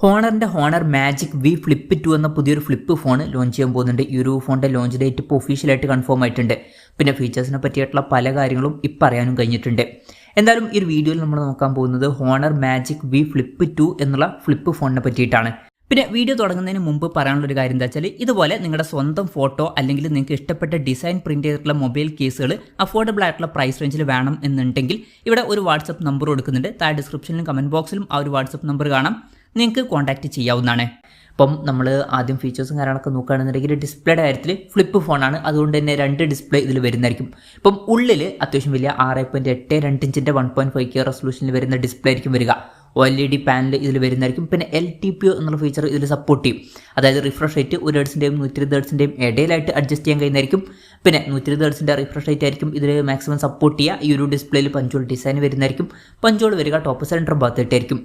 ഹോണറിൻ്റെ honour magic V flip 2 എന്ന പുതിയൊരു flip phone launch ചെയ്യാൻ പോകുന്നുണ്ട്. ഈ ഒരു ഫോണിൻ്റെ ലോഞ്ച് ഡേറ്റ് ഇപ്പോൾ ഒഫീഷ്യലായിട്ട് കൺഫേം ആയിട്ടുണ്ട്. പിന്നെ ഫീച്ചേഴ്സിനെ പറ്റിയിട്ടുള്ള പല കാര്യങ്ങളും ഇപ്പം അറിയാനും കഴിഞ്ഞിട്ടുണ്ട്. എന്തായാലും ഈ ഒരു വീഡിയോയിൽ നമ്മൾ നോക്കാൻ പോകുന്നത് ഹോണർ മാജിക് വി ഫ്ലിപ്പ് 2 എന്നുള്ള ഫ്ലിപ്പ് ഫോണിനെ പറ്റിയിട്ടാണ്. പിന്നെ വീഡിയോ തുടങ്ങുന്നതിന് മുമ്പ് പറയാനുള്ളൊരു കാര്യം എന്താ വെച്ചാൽ, ഇതുപോലെ നിങ്ങളുടെ സ്വന്തം ഫോട്ടോ അല്ലെങ്കിൽ നിങ്ങൾക്ക് ഇഷ്ടപ്പെട്ട ഡിസൈൻ പ്രിന്റ് ചെയ്തിട്ടുള്ള മൊബൈൽ കേസുകൾ അഫോർഡബിൾ ആയിട്ടുള്ള പ്രൈസ് റേഞ്ചിൽ വേണം എന്നുണ്ടെങ്കിൽ ഇവിടെ ഒരു വാട്സപ്പ് നമ്പർ കൊടുക്കുന്നുണ്ട്. താഴെ ഡിസ്ക്രിപ്ഷനിലും കമൻറ്റ് ബോക്സിലും ആ ഒരു വാട്സപ്പ് നമ്പർ കാണാം, നിങ്ങൾക്ക് കോൺടാക്റ്റ് ചെയ്യാവുന്നതാണ്. അപ്പം നമ്മൾ ആദ്യം ഫീച്ചേഴ്സും കാര്യങ്ങളൊക്കെ നോക്കുകയാണെന്നുണ്ടെങ്കിൽ ഡിസ്പ്ലേയുടെ കാര്യത്തിൽ ഫ്ലിപ്പ് ഫോണാണ്, അതുകൊണ്ട് തന്നെ 2 ഡിസ്പ്ലേ ഇതിൽ വരുന്നതായിരിക്കും. ഇപ്പം ഉള്ളിൽ അത്യാവശ്യം വലിയ 6.82 ഇഞ്ചിൻ്റെ 1.5K റെസൊല്യൂഷനിൽ വരുന്ന ഡിസ്പ്ലേ ആയിരിക്കും വരിക. OLED പാനൽ ഇതിൽ വരുന്നതായിരിക്കും. പിന്നെ LTPO എന്നുള്ള ഫീച്ചർ ഇതിൽ സപ്പോർട്ട് ചെയ്യും. അതായത് റിഫ്രഷ് റേറ്റ് 1 ഹെർട്സിൻ്റെയും 120 ഹെർട്സിൻ്റെയും ഇടയിലായിട്ട് അഡ്ജസ്റ്റ് ചെയ്യാൻ കഴിയുന്നതായിരിക്കും. പിന്നെ 120 ഹെർട്സിൻ്റെ റിഫ്രഷ് റേറ്റ് ആയിരിക്കും ഇതിൽ മാക്സിമം സപ്പോർട്ട് ചെയ്യുക. ഈ ഒരു ഡിസ്പ്ലേയിൽ പഞ്ചോൾ ഡിസൈൻ വരുന്നതായിരിക്കും. പഞ്ചോൾ വരിക ടോപ്പ് സെൻറ്റർ ഭാഗത്തായിട്ടായിരിക്കും.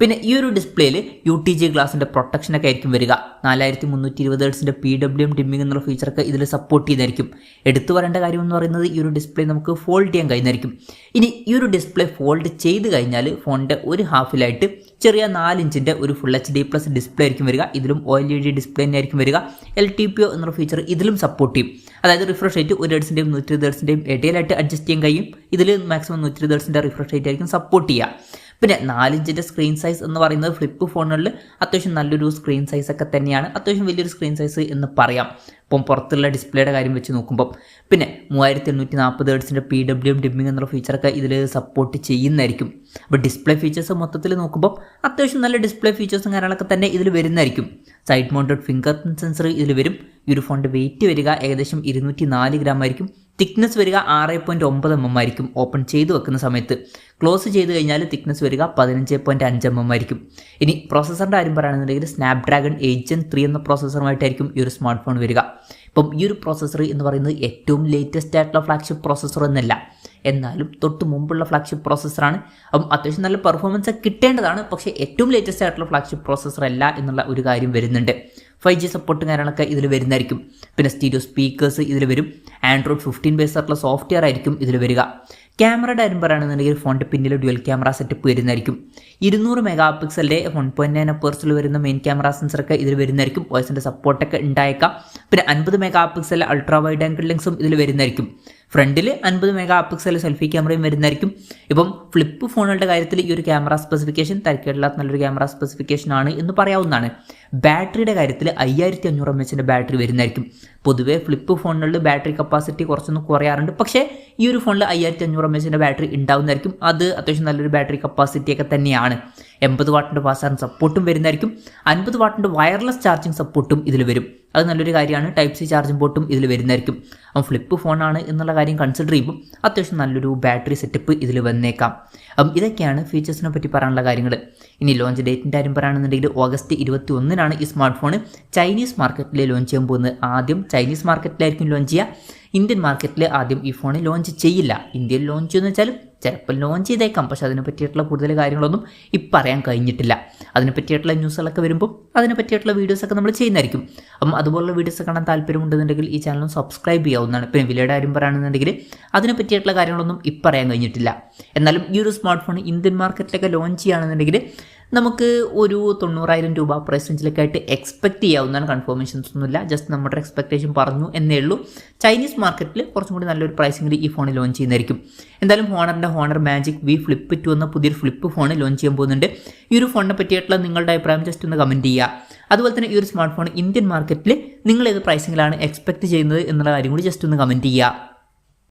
പിന്നെ ഈ ഒരു ഡിസ്പ്ലേയിൽ UTG ഗ്ലാസിൻ്റെ പ്രൊട്ടക്ഷനൊക്കെ ആയിരിക്കും വരിക. 4320 ഹെർട്സിൻ്റെ PWM ഡിമ്മിംഗ് എന്നുള്ള ഫീച്ചറൊക്കെ ഇതിൽ സപ്പോർട്ട് ചെയ്തായിരിക്കും. എടുത്തു പറയേണ്ട കാര്യം എന്ന് പറയുന്നത് ഈ ഒരു ഡിസ്പ്ലേ നമുക്ക് ഫോൾഡ് ചെയ്യാൻ കഴിയുന്നതായിരിക്കും. ഇനി ഈ ഒരു ഡിസ്പ്ലേ ഫോൾഡ് ചെയ്ത് കഴിഞ്ഞാൽ ഫോണിൻ്റെ ഒരു ഹാഫിലായിട്ട് ചെറിയ 4 ഇഞ്ചിൻ്റെ ഒരു ഫുൾ HD+ ഡിസ്പ്ലേ ആയിരിക്കും വരിക. ഇതിലും OLED ഡിസ്പ്ലേ തന്നെ ആയിരിക്കും വരിക. LTPO എന്നുള്ള ഫീച്ചർ ഇതിലും സപ്പോർട്ട് ചെയ്യും. അതായത് റിഫ്രഷ് റേറ്റ് 1 ഹെർട്സിൻ്റെയും 120 ഹെർട്സിൻ്റെയും ഇടയിലായിട്ട് അഡ്ജസ്റ്റ് ചെയ്യാൻ കഴിയും. ഇതിൽ മാക്സിമം 120 ഹെർട്സിൻ്റെ റിഫ്രഷ് റേറ്റ് ആയിരിക്കും സപ്പോർട്ട് ചെയ്യുക. പിന്നെ 4 ഇഞ്ചിൻ്റെ സ്ക്രീൻ സൈസ് എന്ന് പറയുന്നത് ഫ്ലിപ്പ് ഫോണുകളിൽ അത്യാവശ്യം നല്ലൊരു സ്ക്രീൻ സൈസ് ഒക്കെ തന്നെയാണ്. അത്യാവശ്യം വലിയൊരു സ്ക്രീൻ സൈസ് എന്ന് പറയാം ഇപ്പം പുറത്തുള്ള ഡിസ്പ്ലേയുടെ കാര്യം വെച്ച് നോക്കുമ്പോൾ. പിന്നെ 3840 ഹെർട്സിൻ്റെ PWM ഡിമ്മിംഗ് എന്നുള്ള ഫീച്ചറൊക്കെ ഇതിൽ സപ്പോർട്ട് ചെയ്യുന്നതായിരിക്കും. അപ്പോൾ ഡിസ്പ്ലേ ഫീച്ചേഴ്സ് മൊത്തത്തിൽ നോക്കുമ്പോൾ അത്യാവശ്യം നല്ല ഡിസ്പ്ലേ ഫീച്ചേഴ്സും കാര്യങ്ങളൊക്കെ തന്നെ ഇതിൽ വരുന്നതായിരിക്കും. Side mounted finger print sensor ഇതിൽ വരും. ഈ ഒരു ഫോണിൻ്റെ വെയിറ്റ് വരിക ഏകദേശം 204 ഗ്രാം ആയിരിക്കും. തിക്നെസ് വരിക 6.9 mm ആയിരിക്കും ഓപ്പൺ ചെയ്ത് വെക്കുന്ന സമയത്ത്. ക്ലോസ് ചെയ്ത് കഴിഞ്ഞാൽ തിക്നെസ് വരിക 15.5 mm ആയിരിക്കും. ഇനി പ്രോസസ്സറിൻ്റെ കാര്യം പറയുകയാണെന്നുണ്ടെങ്കിൽ സ്നാപ്ഡ്രാഗൺ 8 Gen 3 എന്ന പ്രോസസ്സറുമായിട്ടായിരിക്കും ഈ ഒരു സ്മാർട്ട് ഫോൺ വരിക. ഇപ്പം ഈ ഒരു പ്രോസസ്സർ എന്ന് പറയുന്നത് ഏറ്റവും ലേറ്റസ്റ്റ് ആയിട്ടുള്ള ഫ്ലാഗ്ഷിപ്പ് പ്രോസസ്സർ എന്നല്ല, എന്നാലും തൊട്ട് മുമ്പുള്ള ഫ്ലാഗ്ഷിപ്പ് പ്രോസസ്സറാണ്. അപ്പം അത്യാവശ്യം നല്ല പെർഫോമൻസ് കിട്ടേണ്ടതാണ്, പക്ഷേ ഏറ്റവും ലേറ്റസ്റ്റ് ആയിട്ടുള്ള ഫ്ലാഗ്ഷിപ്പ് പ്രോസസ്സർ അല്ല എന്നുള്ള ഒരു കാര്യം വരുന്നുണ്ട്. 5G സപ്പോർട്ടും കാര്യങ്ങളൊക്കെ ഇതിൽ വരുന്നതായിരിക്കും. പിന്നെ സ്റ്റീരിയോ സ്പീക്കേഴ്സ് ഇതിൽ വരും. Android 15 ബേസ് ആയിട്ടുള്ള സോഫ്റ്റ്വെയർ ആയിരിക്കും ഇതിൽ വരിക. ക്യാമറയുടെ കാര്യം പറയുകയാണെന്നുണ്ടെങ്കിൽ ഫോണിൻ്റെ പിന്നിൽ ഡ്യുവൽ ക്യാമറ സെറ്റപ്പ് വരുന്നതായിരിക്കും. 200 മെഗാപിക്സലിൻ്റെ 1.9 അപ്പേഴ്സിൽ വരുന്ന മെയിൻ ക്യാമറ സെൻസറൊക്കെ ഇതിൽ വരുന്നതായിരിക്കും. വോയിസിൻ്റെ സപ്പോർട്ടൊക്കെ ഉണ്ടായേക്കാം. പിന്നെ 50 മെഗാപിക്സൽ അൾട്രാ വൈഡ് ആംഗിൾ ലെൻസും ഇതിൽ വരുന്നതായിരിക്കും. ഫ്രണ്ടിൽ 50 മെഗാപിക്സൽ സെൽഫി ക്യാമറയും വരുന്നതായിരിക്കും. ഇപ്പം ഫ്ലിപ്പ് ഫോണുകളുടെ കാര്യത്തിൽ ഈ ഒരു ക്യാമറ സ്പെസിഫിക്കേഷൻ തരക്കേടില്ലാത്ത നല്ലൊരു ക്യാമറ സ്പെസിഫിക്കേഷൻ ആണ് എന്ന് പറയാവുന്നതാണ്. ബാറ്ററിയുടെ കാര്യത്തിൽ 5500 mAh ബാറ്ററി വരുന്നതായിരിക്കും. പൊതുവേ ഫ്ലിപ്പ് ഫോണുകളിൽ ബാറ്ററി കപ്പാസിറ്റി കുറച്ചൊന്ന് കുറയാറുണ്ട്, പക്ഷേ ഈ ഒരു ഫോണിൽ 5500 mAh ബാറ്ററി ഉണ്ടാവുന്നതായിരിക്കും. അത് അത്യാവശ്യം നല്ലൊരു ബാറ്ററി കപ്പാസിറ്റി ഒക്കെ തന്നെയാണ്. 80 വാട്ടിൻ്റെ ഫാസ്റ്റ് ചാർജിങ് സപ്പോർട്ടും വരുന്നതായിരിക്കും. 50 വാട്ടിൻ്റെ വയർലെസ് ചാർജിങ് സപ്പോർട്ടും ഇതിൽ വരും. അത് നല്ലൊരു കാര്യമാണ്. Type-C ചാർജിങ് പോർട്ടും ഇതിൽ വരുന്നതായിരിക്കും. അപ്പം ഫ്ലിപ്പ് ഫോണാണ് എന്നുള്ള കാര്യം കൺസിഡർ ചെയ്യുമ്പോൾ അത്യാവശ്യം നല്ലൊരു ബാറ്ററി സെറ്റപ്പ് ഇതിൽ വന്നേക്കാം. അപ്പം ഇതൊക്കെയാണ് ഫീച്ചേഴ്സിനെ പറ്റി പറയാനുള്ള കാര്യങ്ങൾ. ഇനി ലോഞ്ച് ഡേറ്റിൻ്റെ കാര്യം പറയുകയാണെന്നുണ്ടെങ്കിൽ ഓഗസ്റ്റ് 21 ഈ സ്മാർട്ട് ഫോൺ ചൈനീസ് മാർക്കറ്റിൽ ലോഞ്ച് ചെയ്യാൻ പോകുന്നത്. ആദ്യം ചൈനീസ് മാർക്കറ്റിലായിരിക്കും ലോഞ്ച് ചെയ്യുക. ഇന്ത്യൻ മാർക്കറ്റിൽ ആദ്യം ഈ ഫോൺ ലോഞ്ച് ചെയ്യില്ല. ഇന്ത്യയിൽ ലോഞ്ച് ചെയ്യുന്ന വെച്ചാൽ ചിലപ്പോൾ ലോഞ്ച് ചെയ്തേക്കാം, പക്ഷേ അതിനെ പറ്റിയിട്ടുള്ള കൂടുതൽ കാര്യങ്ങളൊന്നും ഇപ്പം പറയാൻ കഴിഞ്ഞിട്ടില്ല. അതിനെ പറ്റിയിട്ടുള്ള ന്യൂസുകളൊക്കെ വരുമ്പോൾ അതിനെ പറ്റിയിട്ടുള്ള വീഡിയോസൊക്കെ നമ്മൾ ചെയ്യുന്നതായിരിക്കും. അപ്പം അതുപോലുള്ള വീഡിയോസ് കാണാൻ താല്പര്യമുണ്ടെന്നുണ്ടെങ്കിൽ ഈ ചാനൽ സബ്സ്ക്രൈബ് ചെയ്യാവുന്നതാണ്. പിന്നെ വിലയുടെ കാര്യം പറയുകയാണെന്നുണ്ടെങ്കിൽ അതിനെ പറ്റിയിട്ടുള്ള കാര്യങ്ങളൊന്നും ഇപ്പം പറയാൻ കഴിഞ്ഞിട്ടില്ല. എന്നാലും ഈ ഒരു സ്മാർട്ട് ഫോൺ ഇന്ത്യൻ മാർക്കറ്റിലൊക്കെ ലോഞ്ച് ചെയ്യുകയാണെന്നുണ്ടെങ്കിൽ നമുക്ക് ഒരു 90,000 രൂപ പ്രൈസ് റേഞ്ചിലൊക്കെ ആയിട്ട് എക്സ്പെക്ട് ചെയ്യാവുന്നതാണ്. കൺഫർമേഷൻസ് ഒന്നുമില്ല, ജസ്റ്റ് നമ്മുടെ എക്സ്പെക്ടേഷൻ പറഞ്ഞു എന്നേ ഉള്ളൂ. ചൈനീസ് മാർക്കറ്റിൽ കുറച്ചും കൂടി നല്ലൊരു പ്രൈസിങ്ങിൽ ഈ ഫോൺ ലോഞ്ച് ചെയ്യുന്നതായിരിക്കും. എന്തായാലും ഹോണർ മാജിക് വി ഫ്ലിപ്പ് 2 എന്ന പുതിയൊരു ഫ്ലിപ്പ് ഫോൺ ലോഞ്ച് ചെയ്യാൻ പോകുന്നുണ്ട്. ഈ ഒരു ഫോണിനെ പറ്റിയിട്ടുള്ള നിങ്ങളുടെ അഭിപ്രായം ജസ്റ്റ് ഒന്ന് കമൻറ്റ് ചെയ്യുക. അതുപോലെ തന്നെ ഈ ഒരു സ്മാർട്ട് ഫോൺ ഇന്ത്യൻ മാർക്കറ്റിൽ നിങ്ങൾ ഏത് പ്രൈസിങ്ങിലാണ് എക്സ്പെക്ട് ചെയ്യുന്നത് എന്നുള്ള കാര്യം കൂടി ജസ്റ്റ് ഒന്ന് കമൻറ്റ് ചെയ്യുക.